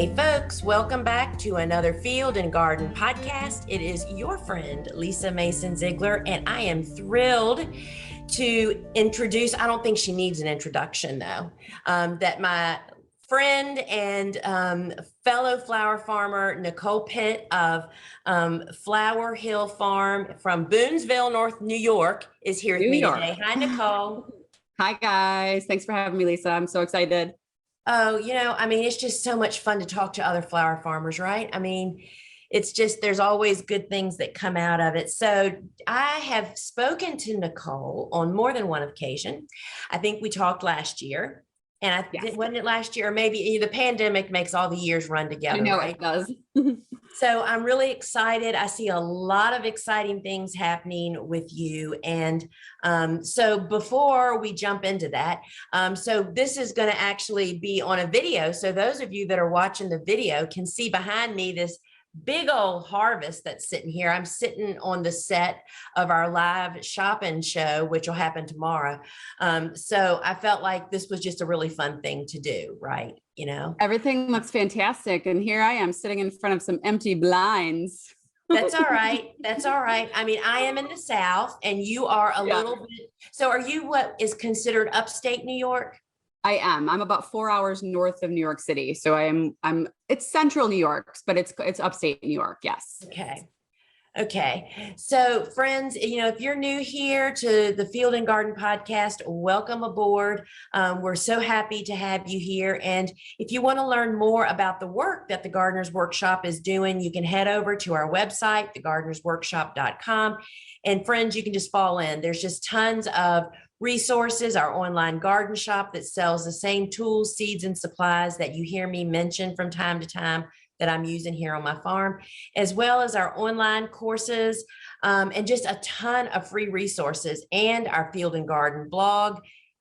Hey folks, welcome back to another Field and Garden podcast. It is your friend Lisa Mason Ziegler, and I am thrilled to introduce, I don't think she needs an introduction though, that my friend and fellow flower farmer, Nicole Pitt of Flower Hill Farm from Boonville, New York, is here with me today. Hi, Nicole. Hi, guys. Thanks for having me, Lisa. I'm so excited. Oh, it's just so much fun to talk to other flower farmers, right? It's just, there's always good things that come out of it. So I have spoken to Nicole on more than one occasion. I think we talked last year, and wasn't it last year? Or maybe the pandemic makes all the years run together. I know, right? It does. So I'm really excited. I see a lot of exciting things happening with you. And so before we jump into that, so this is going to actually be on a video. So those of you that are watching the video can see behind me this big old harvest that's sitting here. I'm sitting on the set of our live shopping show, which will happen tomorrow. So I felt like this was just a really fun thing to do, right? Everything looks fantastic. And here I am sitting in front of some empty blinds. That's all right. That's all right. I am in the South and you are a little bit. So are you what is considered upstate New York? I am. I'm about 4 hours north of New York City. So it's central New York, but it's upstate New York. Yes. Okay. So friends, if you're new here to the Field and Garden podcast, welcome aboard. We're so happy to have you here. And if you want to learn more about the work that the Gardener's Workshop is doing, you can head over to our website, thegardenersworkshop.com. And friends, you can just fall in. There's just tons of resources, our online garden shop that sells the same tools, seeds, and supplies that you hear me mention from time to time that I'm using here on my farm, as well as our online courses, and just a ton of free resources, and our Field and Garden blog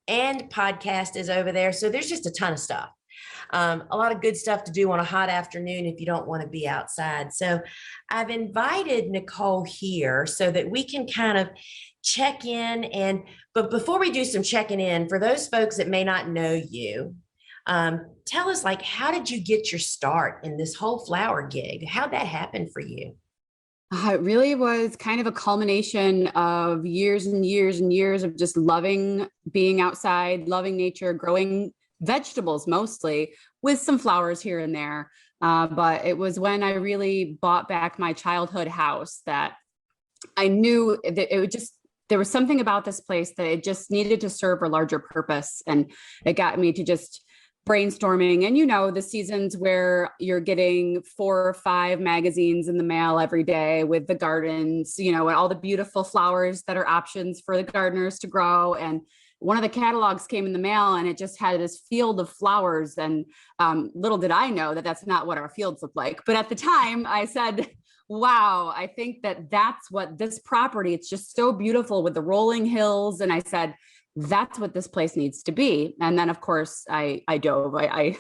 and podcast is over there. So there's just a ton of stuff. A lot of good stuff to do on a hot afternoon if you don't want to be outside. So I've invited Nicole here so that we can kind of check in. But before we do some checking in, for those folks that may not know you, tell us, how did you get your start in this whole flower gig? How'd that happen for you? It really was kind of a culmination of years and years and years of just loving being outside, loving nature, growing vegetables mostly, with some flowers here and there. But it was when I really bought back my childhood house that I knew that there was something about this place that it just needed to serve a larger purpose. And it got me to just brainstorming. And the seasons where you're getting 4 or 5 magazines in the mail every day with the gardens, and all the beautiful flowers that are options for the gardeners to grow. And one of the catalogs came in the mail and it just had this field of flowers. And little did I know that that's not what our fields look like. But at the time I said, wow, I think that's what this property, it's just so beautiful with the rolling hills. And I said, that's what this place needs to be. And then of course I dove off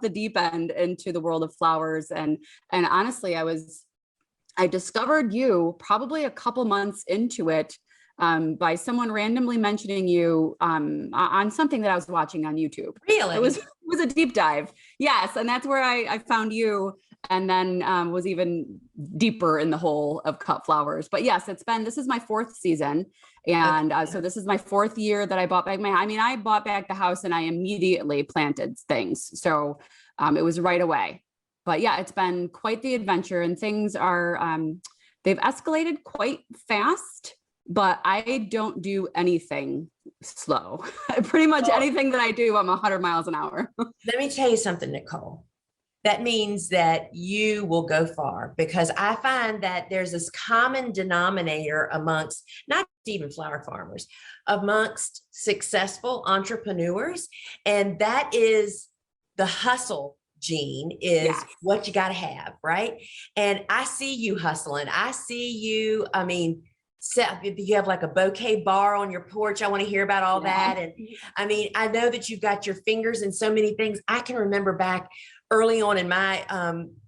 the deep end into the world of flowers. And honestly, I discovered you probably a couple months into it, by someone randomly mentioning you on something that I was watching on YouTube. Really? It was a deep dive. Yes. And that's where I found you, and then was even deeper in the hole of cut flowers. But yes, this is my 4th season. And so this is my 4th year that I bought back I bought back the house and I immediately planted things. So it was right away. But yeah, it's been quite the adventure, and things are, they've escalated quite fast. But I don't do anything slow. Pretty much anything that I do, I'm 100 miles an hour. Let me tell you something, Nicole. That means that you will go far, because I find that there's this common denominator amongst not even flower farmers, amongst successful entrepreneurs. And that is the hustle gene is what you got to have, right? And I see you hustling. I see you, so you have like a bouquet bar on your porch. I want to hear about all that. And I know that you've got your fingers in so many things. I can remember back early on in my,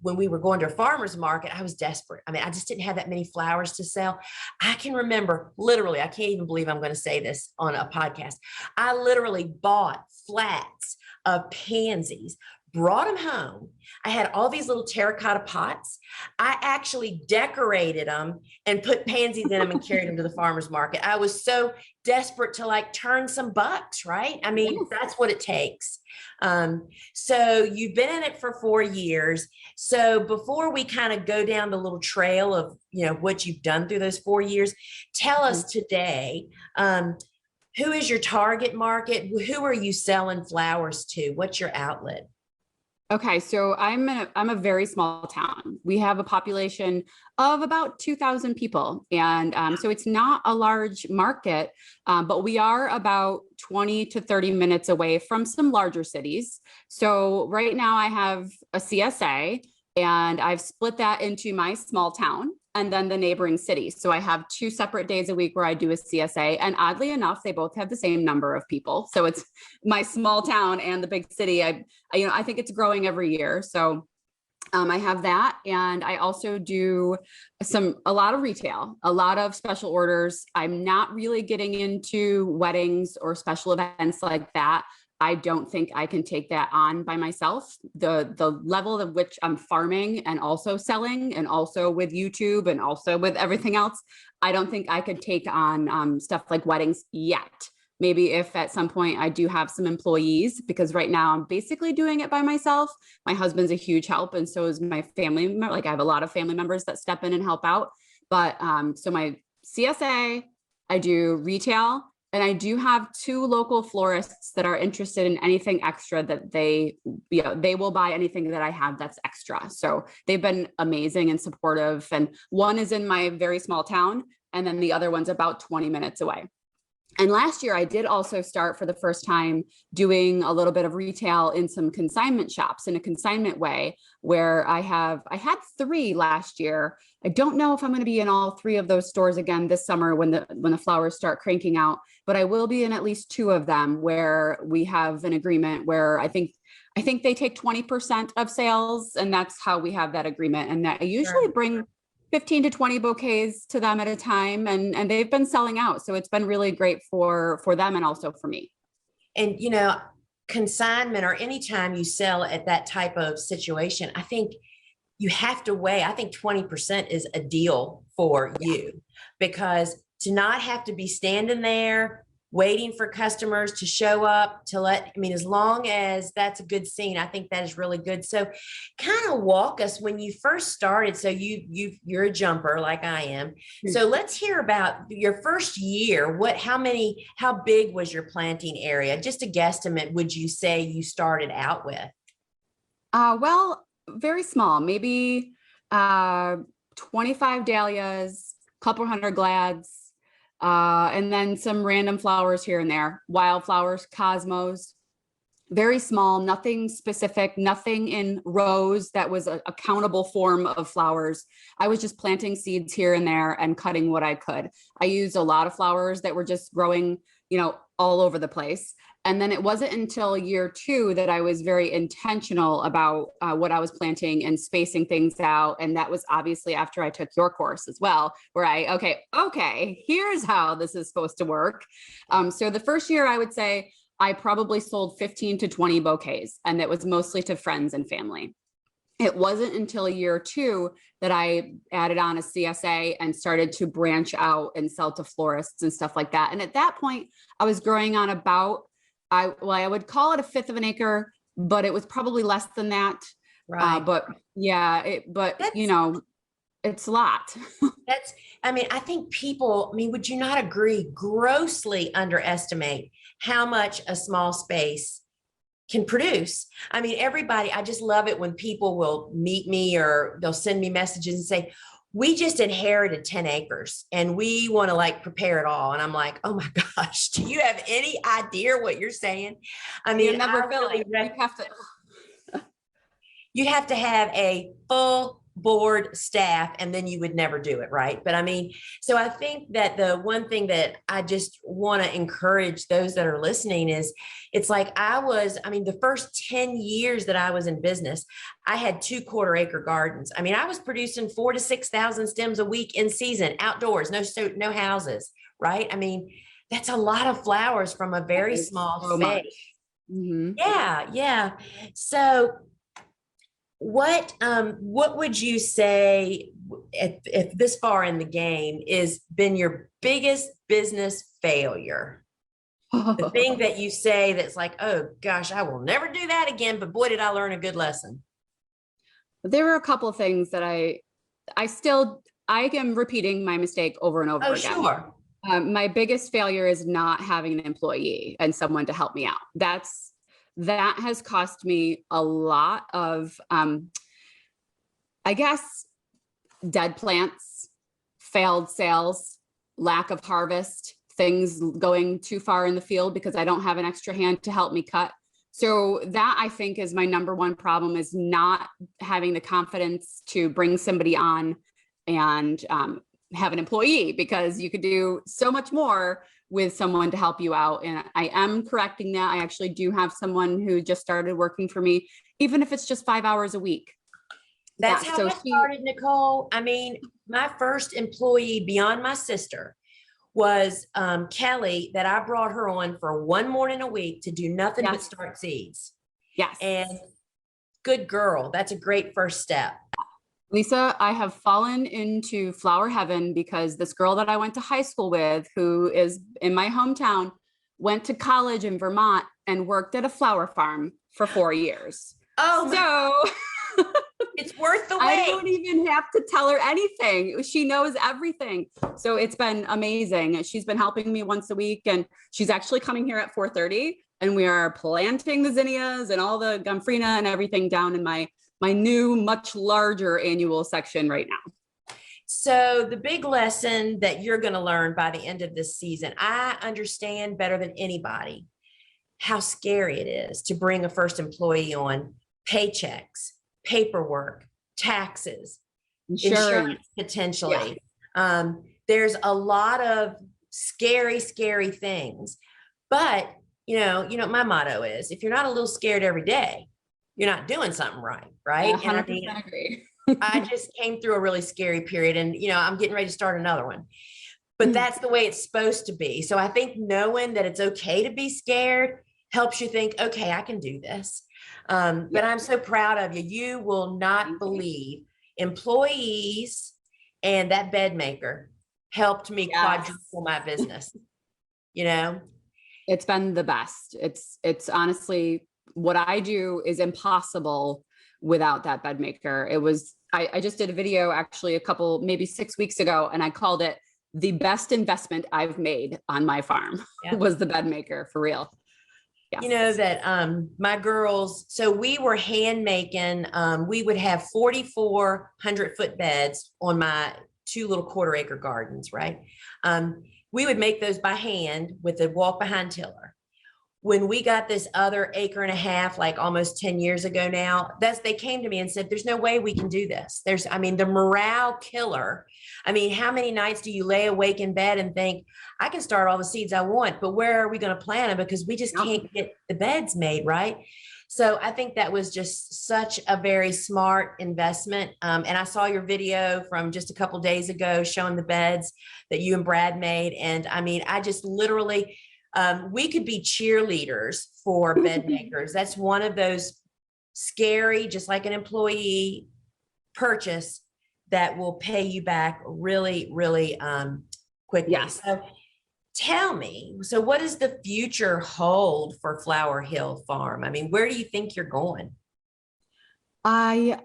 when we were going to a farmer's market, I was desperate. I just didn't have that many flowers to sell. I can remember literally, I can't even believe I'm going to say this on a podcast. I literally bought flats of pansies, brought them home. I had all these little terracotta pots. I actually decorated them and put pansies in them and carried them to the farmer's market. I was so desperate to like turn some bucks, right? I mean, Yes. that's what it takes. So you've been in it for 4 years. So before we kind of go down the little trail of, what you've done through those 4 years, tell us today, who is your target market? Who are you selling flowers to? What's your outlet? Okay, so I'm a very small town. We have a population of about 2,000 people, and so it's not a large market, but we are about 20 to 30 minutes away from some larger cities. So right now I have a CSA, and I've split that into my small town and then the neighboring cities. So I have 2 separate days a week where I do a CSA, and oddly enough, they both have the same number of people. So it's my small town and the big city. I think it's growing every year. So I have that. And I also do a lot of retail, a lot of special orders. I'm not really getting into weddings or special events like that. I don't think I can take that on by myself. The level of which I'm farming and also selling, and also with YouTube and also with everything else, I don't think I could take on stuff like weddings yet. Maybe if at some point I do have some employees, because right now I'm basically doing it by myself. My husband's a huge help, and so is my family. Like I have a lot of family members that step in and help out. But so my CSA, I do retail, and I do have 2 local florists that are interested in anything extra that they will buy anything that I have that's extra. So they've been amazing and supportive. And one is in my very small town, and then the other one's about 20 minutes away. And last year I did also start for the first time doing a little bit of retail in some consignment shops in a consignment way, where I had 3 last year. I don't know if I'm going to be in all 3 of those stores again this summer when the flowers start cranking out, but I will be in at least 2 of them where we have an agreement where I think they take 20% of sales, and that's how we have that agreement. And that I usually bring 15 to 20 bouquets to them at a time, and they've been selling out. So it's been really great for them and also for me. And, consignment, or anytime you sell at that type of situation, I think you have to weigh, I think 20% is a deal for you, because to not have to be standing there waiting for customers to show up as long as that's a good scene, I think that is really good. So kind of walk us when you first started. So you're a jumper like I am. So let's hear about your first year. How big was your planting area? Just a guesstimate, would you say you started out with? Well, very small, maybe 25 dahlias, couple hundred glads, and then some random flowers here and there, wildflowers, cosmos, very small, nothing specific, nothing in rows that was a countable form of flowers. I was just planting seeds here and there and cutting what I could. I used a lot of flowers that were just growing, all over the place. And then it wasn't until year 2 that I was very intentional about what I was planting and spacing things out. And that was obviously after I took your course as well, where okay, here's how this is supposed to work. So the first year, I would say I probably sold 15 to 20 bouquets, and that was mostly to friends and family. It wasn't until year 2 that I added on a CSA and started to branch out and sell to florists and stuff like that. And at that point, I was growing on about, I would call it a 1/5 of an acre, but it was probably less than that. Right. But yeah, it's a lot. I think people, would you not agree, grossly underestimate how much a small space can produce? Everybody, I just love it when people will meet me or they'll send me messages and say, we just inherited 10 acres and we want to prepare it all. And I'm like, oh my gosh, do you have any idea what you're saying? You never feel like you'd have to have a full board staff, and then you would never do it, right? But so I think that the one thing that I just want to encourage those that are listening is, it's like the first 10 years that I was in business, I had 2 quarter-acre gardens. I was producing 4,000 to 6,000 stems a week in season, outdoors, no houses, right? That's a lot of flowers from a very small space. Mhm. Yeah, yeah. So what would you say if this far in the game is been your biggest business failure? The thing that you say that's like, oh gosh, I will never do that again, but boy, did I learn a good lesson. There were a couple of things that I am repeating my mistake over and over Oh, again. sure. My biggest failure is not having an employee and someone to help me out. That has cost me a lot of, I guess, dead plants, failed sales, lack of harvest, things going too far in the field because I don't have an extra hand to help me cut. So that, I think, is my number one problem, is not having the confidence to bring somebody on and have an employee, because you could do so much more with someone to help you out. And I am correcting that. I actually do have someone who just started working for me, even if it's just 5 hours a week. Yeah, That's how so I she, started, Nicole. I mean, my first employee beyond my sister was Kelly, that I brought her on for one morning a week to do nothing but yes, start seeds. yes. And good girl, that's a great first step. Lisa, I have fallen into flower heaven because this girl that I went to high school with, who is in my hometown, went to college in Vermont and worked at a flower farm for 4 years. Oh, So it's worth the I wait. don't even have to tell her anything. She knows everything. So it's been amazing. She's been helping me once a week, and she's actually coming here at 4:30, and we are planting the zinnias and all the gomphrena and everything down in my new, much larger annual section right now. So the big lesson that you're going to learn by the end of this season, I understand better than anybody how scary it is to bring a first employee on. Paychecks, paperwork, taxes, insurance, Insurance. potentially. Yeah. There's a lot of scary, scary things. But my motto is, if you're not a little scared every day, you're not doing something right, I right? And I mean, 100% agree. I just came through a really scary period, and I'm getting ready to start another one. But that's the way it's supposed to be. So I think knowing that it's okay to be scared helps you think, okay, I can do this. But I'm so proud of you. You will not believe, employees and that bed maker helped me Yes. quadruple my business. You know, It's been the best. It's honestly, what I do is impossible without that bed maker. I just did a video actually a couple, maybe 6 weeks ago, and I called it the best investment I've made on my farm. Yeah. Was the bed maker, for real. Yes. You know that my girls, so we were hand making, we would have 4,400-foot beds on my 2 little quarter-acre gardens, right? We would make those by hand with a walk behind tiller. When we got this other acre and a half, like almost 10 years ago now, they came to me and said, there's no way we can do this. The morale killer. I mean, how many nights do you lay awake in bed and think, I can start all the seeds I want, but where are we going to plant them? Because we just can't get the beds made, right? So I think that was just such a very smart investment. And I saw your video from just a couple days ago showing the beds that you and Brad made. And I mean, I just literally, we could be cheerleaders for bed makers. That's one of those scary, just like an employee purchase that will pay you back really, really quickly. Yes. So tell me, so what does the future hold for Flower Hill Farm? I mean, where do you think you're going? That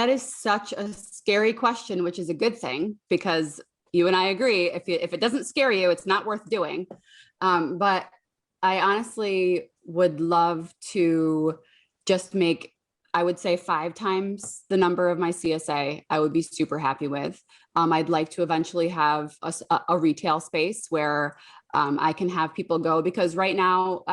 is such a scary question, which is a good thing, because you and I agree, if it doesn't scare you, it's not worth doing. But I honestly would love to just make, I would say, 5 times the number of my CSA. I would be super happy with. I'd like to eventually have a retail space where I can have people go, because right now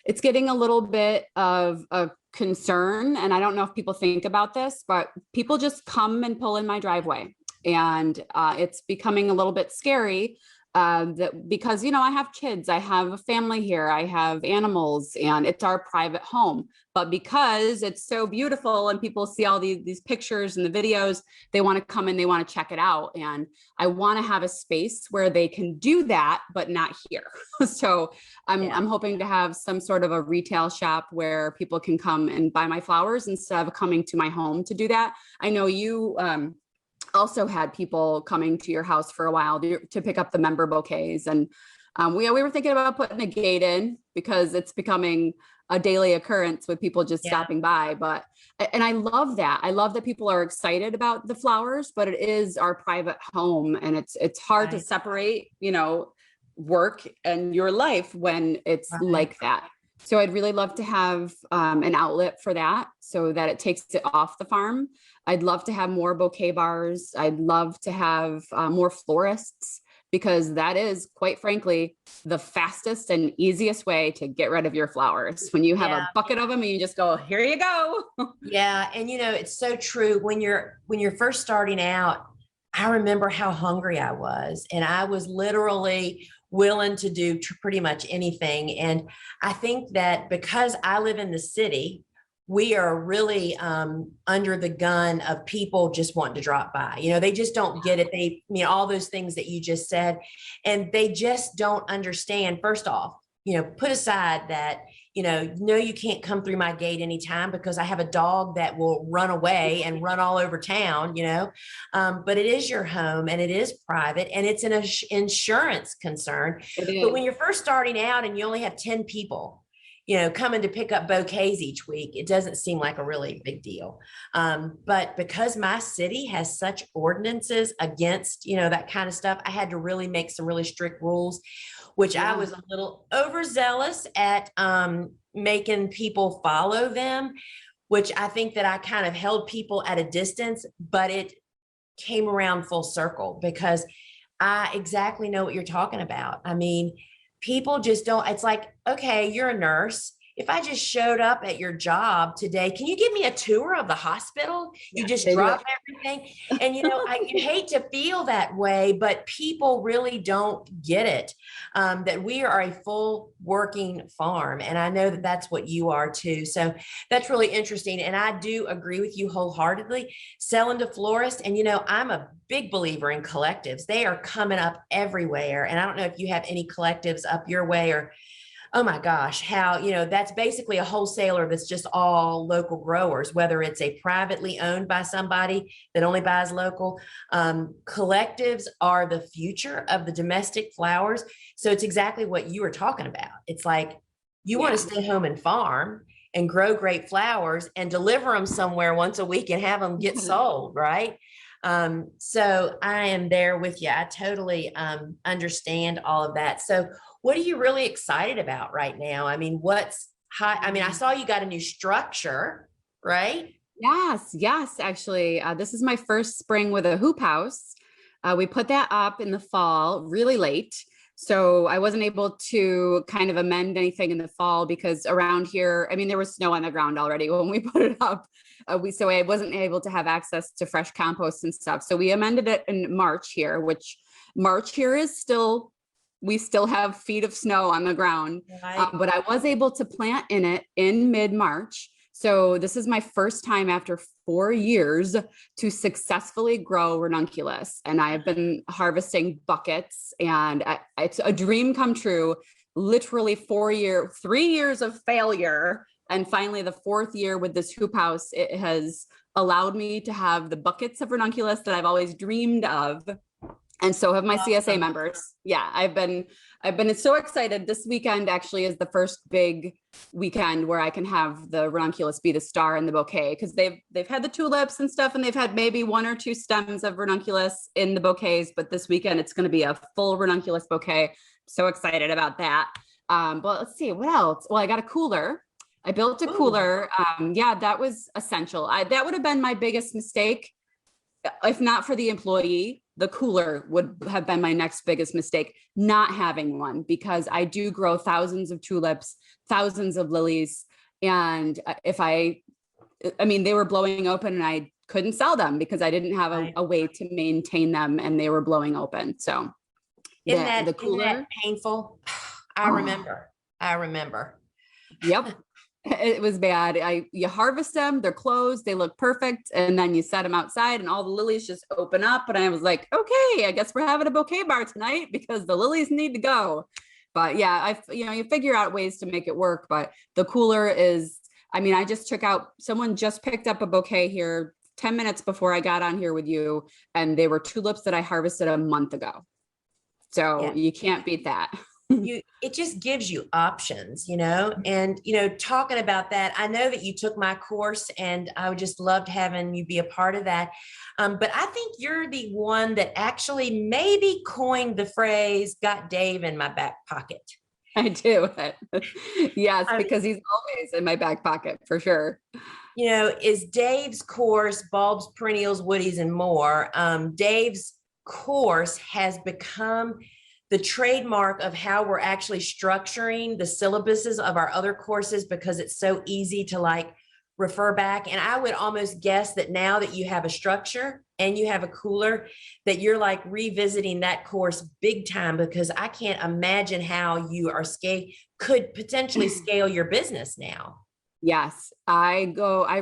it's getting a little bit of a concern. And I don't know if people think about this, but people just come and pull in my driveway. And it's becoming a little bit scary that because, you know, I have kids, I have a family here, I have animals, and it's our private home. But because it's so beautiful and people see all these pictures and the videos, they want to come in, they want to check it out. And I want to have a space where they can do that, but not here. So I'm hoping to have some sort of a retail shop where people can come and buy my flowers instead of coming to my home to do that. I know you also had people coming to your house for a while to pick up the member bouquets. And we were thinking about putting a gate in because it's becoming a daily occurrence with people just stopping by. And I love that. I love that people are excited about the flowers, but it is our private home, and it's hard to separate, you know, work and your life when it's like that. So I'd really love to have an outlet for that so that it takes it off the farm. I'd love to have more bouquet bars. I'd love to have more florists, because that is, quite frankly, the fastest and easiest way to get rid of your flowers. When you have a bucket of them and you just go, here you go. Yeah. And you know, it's so true. When you're first starting out, I remember how hungry I was, and I was literally willing to do pretty much anything. And I think that because I live in the city, we are really under the gun of people just wanting to drop by. You know, they just don't get it. They, you know, all those things that you just said, and they just don't understand. First off, you know, put aside that, no, you can't come through my gate anytime because I have a dog that will run away and run all over town, but it is your home and it is private and it's an insurance concern. But when you're first starting out and you only have 10 people, coming to pick up bouquets each week, it doesn't seem like a really big deal. But because my city has such ordinances against, that kind of stuff, I had to really make some really strict rules, which I was a little overzealous at making people follow them, which I think that I kind of held people at a distance, but it came around full circle because I exactly know what you're talking about. I mean, people just don't, it's like, okay, you're a nurse. If I just showed up at your job today, can you give me a tour of the hospital? You just drop everything. And, I hate to feel that way, but people really don't get it, that we are a full working farm. And I know that that's what you are too. So that's really interesting. And I do agree with you wholeheartedly. Selling to florists. And, I'm a big believer in collectives. They are coming up everywhere. And I don't know if you have any collectives up your way or, oh my gosh, how, that's basically a wholesaler that's just all local growers, whether it's a privately owned by somebody that only buys local. Collectives are the future of the domestic flowers. So it's exactly what you were talking about. It's like, you want to stay home and farm and grow great flowers and deliver them somewhere once a week and have them get sold, right? So I am there with you. I totally understand all of that. So what are you really excited about right now? I mean, I saw you got a new structure, right? Yes, actually, this is my first spring with a hoop house. We put that up in the fall, really late. So I wasn't able to kind of amend anything in the fall because around here, I mean, there was snow on the ground already when we put it up. So I wasn't able to have access to fresh compost and stuff. So we amended it in March here, which March here is still, we still have feet of snow on the ground, right. But I was able to plant in it in mid-March. So this is my first time after 4 years to successfully grow ranunculus. And I have been harvesting buckets and it's a dream come true, literally 3 years of failure. And finally the 4th year with this hoop house, it has allowed me to have the buckets of ranunculus that I've always dreamed of. And so have my CSA members. Yeah, I've been so excited. This weekend actually is the first big weekend where I can have the ranunculus be the star in the bouquet, because they've had the tulips and stuff, and they've had maybe 1 or 2 stems of ranunculus in the bouquets, but this weekend it's going to be a full ranunculus bouquet. So excited about that. But let's see, what else? Well, I got a cooler. I built a cooler. That was essential. That would have been my biggest mistake if not for the employee. The cooler would have been my next biggest mistake, not having one, because I do grow thousands of tulips, thousands of lilies. And they were blowing open and I couldn't sell them because I didn't have a way to maintain them and they were blowing open. So Isn't The isn't that cooler. painful? I Oh, remember. I remember. yep. It was bad. You harvest them, they're closed, they look perfect, and then you set them outside and all the lilies just open up. And I was like, okay, I guess we're having a bouquet bar tonight because the lilies need to go. But yeah, you figure out ways to make it work. But the cooler is, I mean, I just took out, someone just picked up a bouquet here 10 minutes before I got on here with you, and they were tulips that I harvested a month ago. So Yeah. you can't beat that. It just gives you options, and talking about that, I know that you took my course and I would just loved having you be a part of that. But I think you're the one that actually maybe coined the phrase "got Dave in my back pocket." I do. Yes, I because he's always in my back pocket for sure. Is Dave's course, bulbs, perennials, woodies, and more. Dave's course has become the trademark of how we're actually structuring the syllabuses of our other courses because it's so easy to like refer back. And I would almost guess that now that you have a structure and you have a cooler, that you're like revisiting that course big time, because I can't imagine how you could potentially scale your business now. Yes, I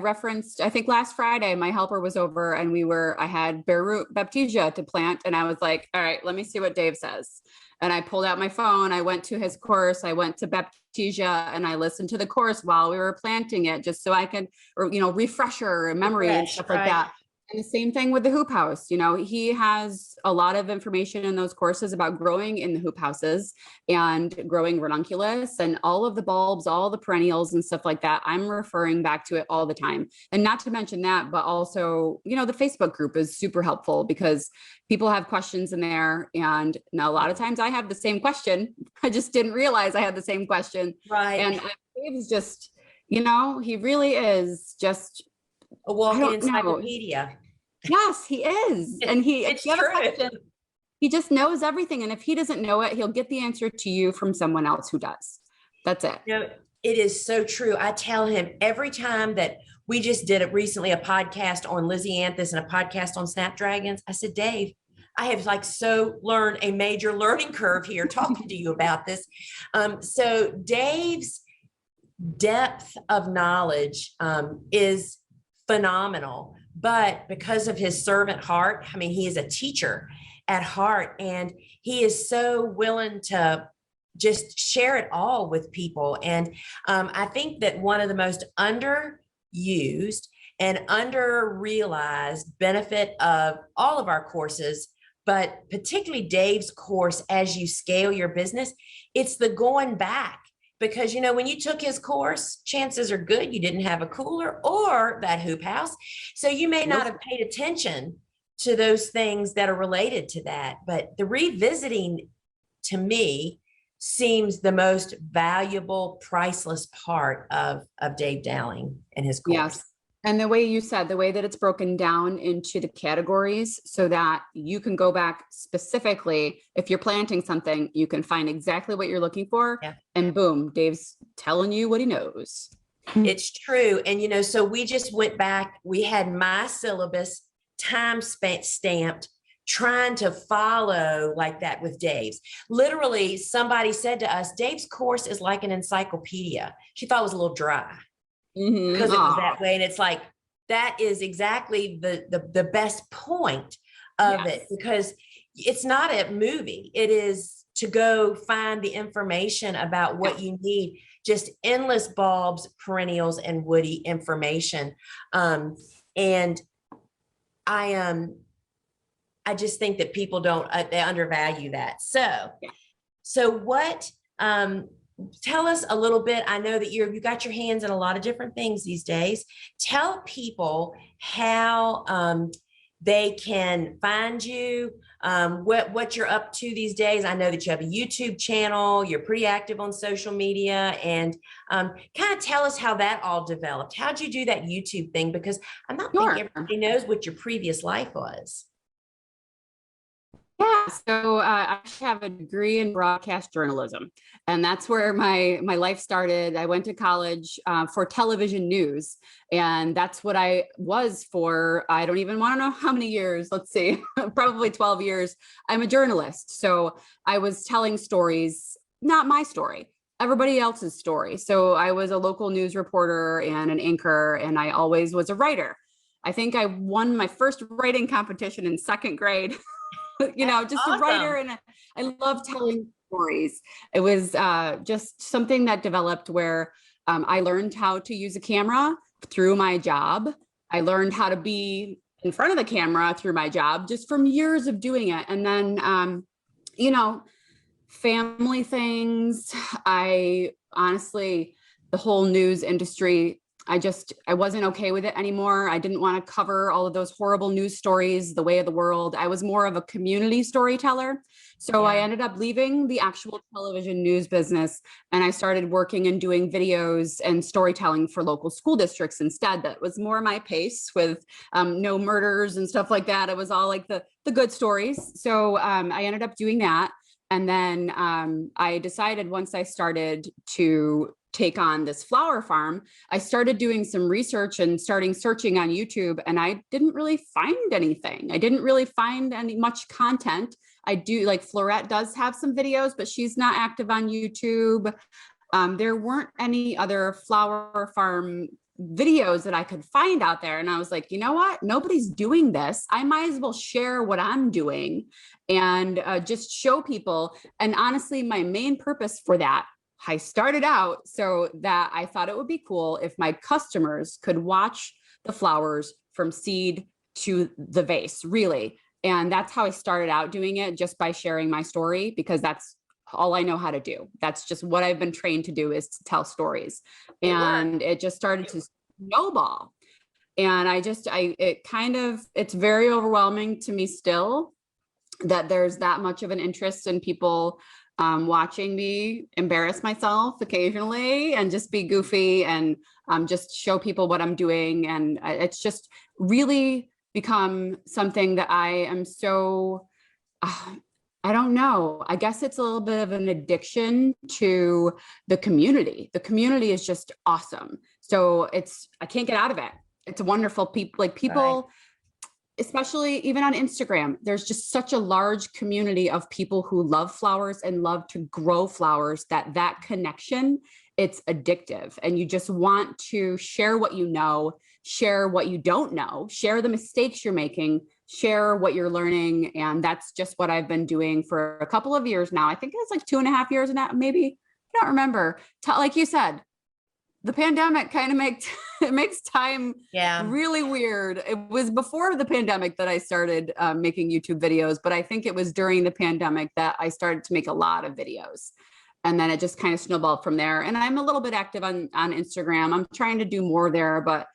referenced, I think last Friday, my helper was over and I had bare root baptisia to plant. And I was like, all right, let me see what Dave says. And I pulled out my phone. I went to his course. I went to baptisia and I listened to the course while we were planting it, just so I could, or, refresher memory and stuff like Right? that. And the same thing with the hoop house. He has a lot of information in those courses about growing in the hoop houses and growing ranunculus and all of the bulbs, all the perennials and stuff like that. I'm referring back to it all the time. And not to mention that, but also, the Facebook group is super helpful because people have questions in there. And now a lot of times I have the same question. I just didn't realize I had the same question. Right. And Dave's just, he really is just, A I walking don't know. encyclopedia. Yes, he is. And if It's you have a true. question, he just knows everything. And if he doesn't know it, he'll get the answer to you from someone else who does. That's it. It is so true. I tell him every time that we just did it recently, a podcast on Lysianthus and a podcast on snapdragons. I said, Dave, I have learned a major learning curve here talking to you about this. So Dave's depth of knowledge is phenomenal, but because of his servant heart, I mean, he is a teacher at heart, and he is so willing to just share it all with people. And I think that one of the most underused and under realized benefit of all of our courses, but particularly Dave's course, as you scale your business, it's the going back. Because, when you took his course, chances are good you didn't have a cooler or that hoop house. So you may not have paid attention to those things that are related to that. But the revisiting, to me, seems the most valuable, priceless part of Dave Dowling and his course. Yes. And the way you said, the way that it's broken down into the categories so that you can go back specifically, if you're planting something, you can find exactly what you're looking for. Yeah. And boom, Dave's telling you what he knows. It's true. And, so we just went back, we had my syllabus time stamped, trying to follow like that with Dave's. Literally, somebody said to us, Dave's course is like an encyclopedia. She thought it was a little dry. Because it was that way. And it's like, that is exactly the best point of it, because it's not a movie. It is to go find the information about what you need, just endless bulbs, perennials, and woody information. And I just think that people they undervalue that. So what, tell us a little bit. I know that you got your hands in a lot of different things these days. Tell people how they can find you, what you're up to these days. I know that you have a YouTube channel. You're pretty active on social media, and kind of tell us how that all developed. How'd you do that YouTube thing? Because I'm not thinking everybody knows what your previous life was. Yeah, so I actually have a degree in broadcast journalism, and that's where my life started. I went to college for television news, and that's what I was for. I don't even want to know how many years. Let's see, probably 12 years. I'm a journalist, so I was telling stories, not my story, everybody else's story. So I was a local news reporter and an anchor, and I always was a writer. I think I won my first writing competition in second grade. That's Just a writer, awesome. and I love telling stories. It was just something that developed where I learned how to use a camera through my job. I learned how to be in front of the camera through my job, just from years of doing it. And then, you know, family things. I honestly, the whole news industry, I wasn't okay with it anymore. I didn't want to cover all of those horrible news stories, the way of the world. I was more of a community storyteller. So I Yeah. ended up leaving the actual television news business, and I started working and doing videos and storytelling for local school districts instead. That was more my pace, with no murders and stuff like that. It was all like the good stories. So I ended up doing that. And then I decided, once I started to take on this flower farm, I started doing some research and starting searching on YouTube, and I didn't really find anything. I didn't really find any much content. I do, like, Florette does have some videos, but she's not active on YouTube. There weren't any other flower farm videos that I could find out there. And I was like, you know what? Nobody's doing this. I might as well share what I'm doing and just show people. And honestly, my main purpose for that, I started out so that I thought it would be cool if my customers could watch the flowers from seed to the vase, really. And that's how I started out doing it, just by sharing my story, because that's all I know how to do. That's just what I've been trained to do, is to tell stories. It worked. And it just started to snowball. And it's very overwhelming to me still that there's that much of an interest in people watching me embarrass myself occasionally and just be goofy and just show people what I'm doing. And it's just really become something that I am so, I don't know. I guess it's a little bit of an addiction to the community. The community is just awesome. So I can't get out of it. It's wonderful. Right. People, especially even on Instagram, there's just such a large community of people who love flowers and love to grow flowers, that connection, it's addictive. And you just want to share what you know, share what you don't know, share the mistakes you're making, share what you're learning. And that's just what I've been doing for a couple of years now. I think it's like 2.5 years now, maybe. I don't remember. Like you said, the pandemic kind of makes time Yeah. really weird. It was before the pandemic that I started making YouTube videos, but I think it was during the pandemic that I started to make a lot of videos. And then it just kind of snowballed from there. And I'm a little bit active on Instagram. I'm trying to do more there, but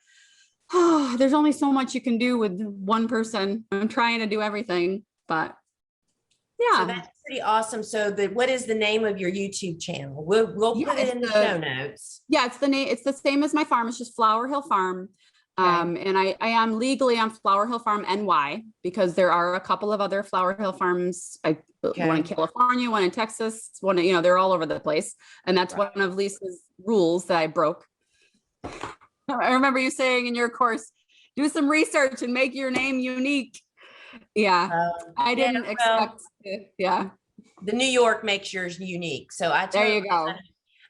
there's only so much you can do with one person. I'm trying to do everything, but So yeah. that's pretty awesome. So what is the name of your YouTube channel? We'll Yeah, put it in the show notes. yeah, it's the name. It's the same as my farm. It's just Flower Hill Farm. Okay. And I am legally on Flower Hill Farm NY, because there are a couple of other Flower Hill farms. One in Okay. California, one in Texas, they're all over the place. And that's Right. one of Lisa's rules that I broke. I remember you saying in your course, do some research and make your name unique. Yeah, I Yeah. didn't Well, expect it. Yeah, the New York makes yours unique. So there you go.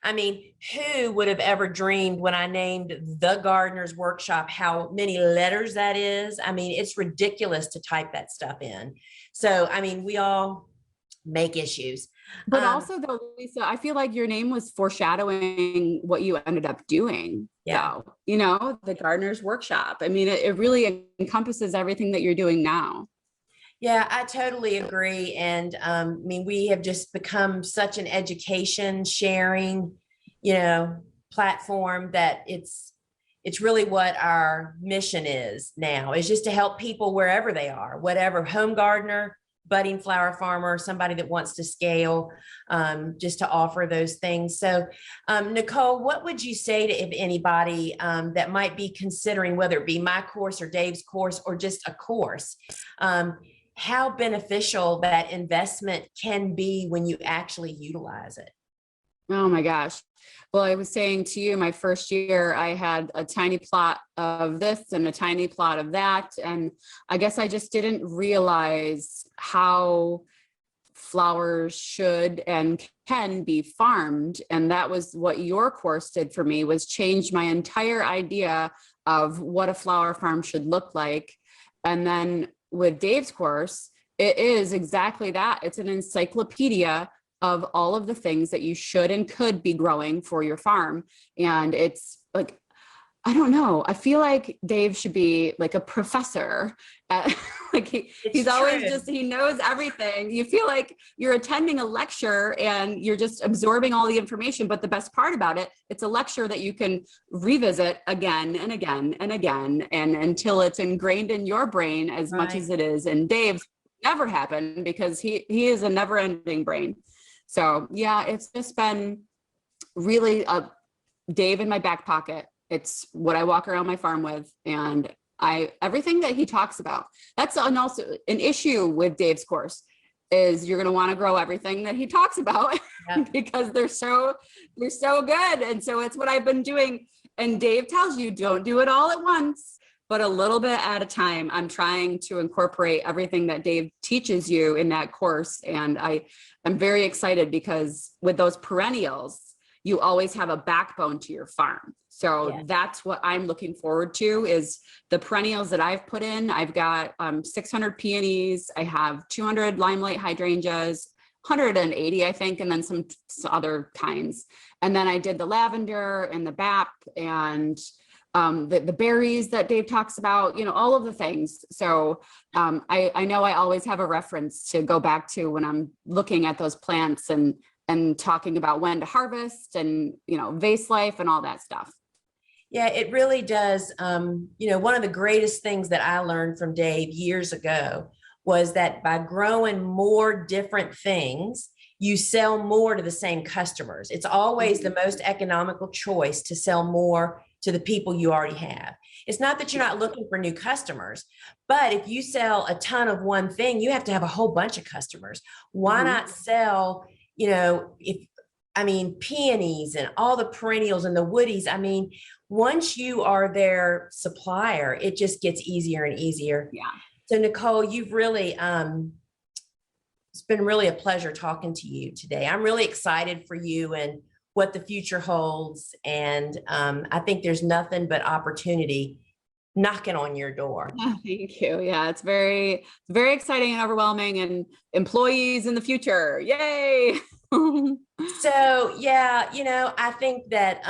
I mean, who would have ever dreamed when I named the Gardener's Workshop how many letters that is? I mean, it's ridiculous to type that stuff in. So, I mean, we all make issues. But also, though, Lisa, I feel like your name was foreshadowing what you ended up doing, Yeah. though. The Gardener's Workshop. I mean, it really encompasses everything that you're doing now. Yeah, I totally agree. And I mean, we have just become such an education sharing, platform that it's really what our mission is now, is just to help people wherever they are, whatever home gardener, budding flower farmer, somebody that wants to scale, just to offer those things. So, Nicole, what would you say to if anybody that might be considering, whether it be my course or Dave's course or just a course? how beneficial that investment can be when you actually utilize it. Oh my gosh. Well, I was saying to you, my first year, I had a tiny plot of this and a tiny plot of that. And I guess I just didn't realize how flowers should and can be farmed. And that was what your course did for me, was change my entire idea of what a flower farm should look like. And then with Dave's course, it is exactly that. It's an encyclopedia of all of the things that you should and could be growing for your farm. And it's like, I don't know. I feel like Dave should be like a professor at, like he's always just, he knows everything. You feel like you're attending a lecture and you're just absorbing all the information. But the best part about it, it's a lecture that you can revisit again and again and again, and until it's ingrained in your brain as much as it is. And Dave's never happened because he is a never ending brain. So yeah, it's just been really a Dave in my back pocket. It's what I walk around my farm with, and everything that he talks about. That's also an issue with Dave's course, is you're going to want to grow everything that he talks about because they're so good. And so it's what I've been doing. And Dave tells you, don't do it all at once, but a little bit at a time. I'm trying to incorporate everything that Dave teaches you in that course. And I'm very excited because with those perennials, you always have a backbone to your farm. So that's what I'm looking forward to, is the perennials that I've put in. I've got 600 peonies. I have 200 limelight hydrangeas, 180, I think, and then some other kinds. And then I did the lavender and the BAP and the berries that Dave talks about, you know, all of the things. So I know I always have a reference to go back to when I'm looking at those plants and talking about when to harvest and, you know, vase life and all that stuff. Yeah, it really does. You know, one of the greatest things that I learned from Dave years ago was that by growing more different things, you sell more to the same customers. It's always the most economical choice to sell more to the people you already have. It's not that you're not looking for new customers, but if you sell a ton of one thing, you have to have a whole bunch of customers. Why not sell, you know, peonies and all the perennials and the woodies? I mean, once you are their supplier, it just gets easier and easier. Yeah. So Nicole, you've really, it's been really a pleasure talking to you today. I'm really excited for you and what the future holds. And I think there's nothing but opportunity knocking on your door. Oh, thank you. Yeah, it's very exciting and overwhelming, and employees in the future. Yay. So yeah, you know, I think that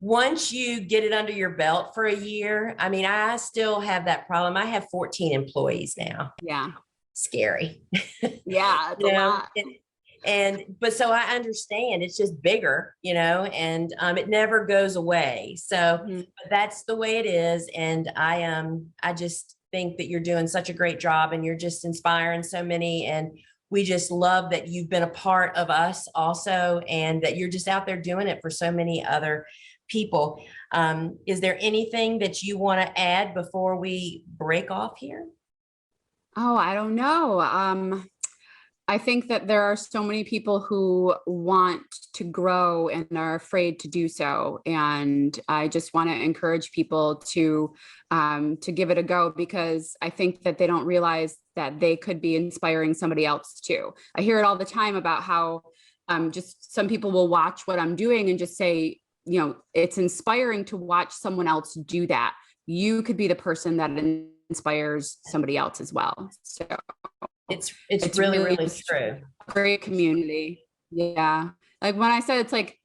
once you get it under your belt for a year, I mean, I still have that problem. I have 14 employees now. Yeah. Scary. Yeah, it's a lot. But so I understand it's just bigger, you know, and it never goes away. So but that's the way it is. And I just think that you're doing such a great job, and you're just inspiring so many. And we just love that you've been a part of us also, and that you're just out there doing it for so many other people. Is there anything that you want to add before we break off here? Oh, I don't know. I think that there are so many people who want to grow and are afraid to do so. And I just want to encourage people to give it a go, because I think that they don't realize that they could be inspiring somebody else too. I hear it all the time about how just some people will watch what I'm doing and just say, you know, it's inspiring to watch someone else do that. You could be the person that inspires somebody else as well. So it's really true. Great community. Yeah. Like when I said, it's like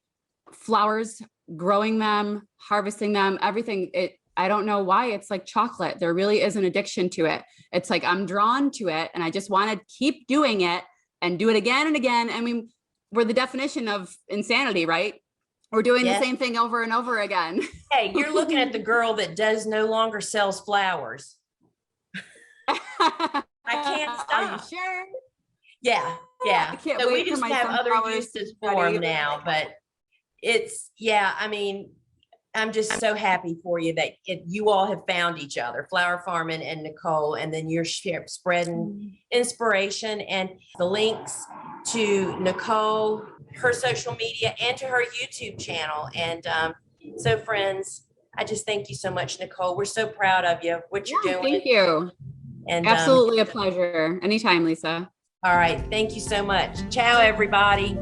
flowers, growing them, harvesting them, everything. I don't know why it's like chocolate. There really is an addiction to it. It's like, I'm drawn to it and I just want to keep doing it and do it again and again. I mean, we're the definition of insanity, right? We're doing the same thing over and over again. Hey, you're looking at the girl that no longer sells flowers. I can't stop. Are you sure? Yeah. I can't So wait we just for my have other sunflowers uses for them now, but it's, I mean, I'm just so happy for you that you all have found each other, Flower Farming and Nicole, and then you're spreading inspiration, and the links to Nicole, her social media, and to her YouTube channel. And so, friends, I just thank you so much, Nicole. We're so proud of you, what you're doing. Thank you. And Absolutely a pleasure. Anytime, Lisa. all right. Thank you so much. Ciao, everybody.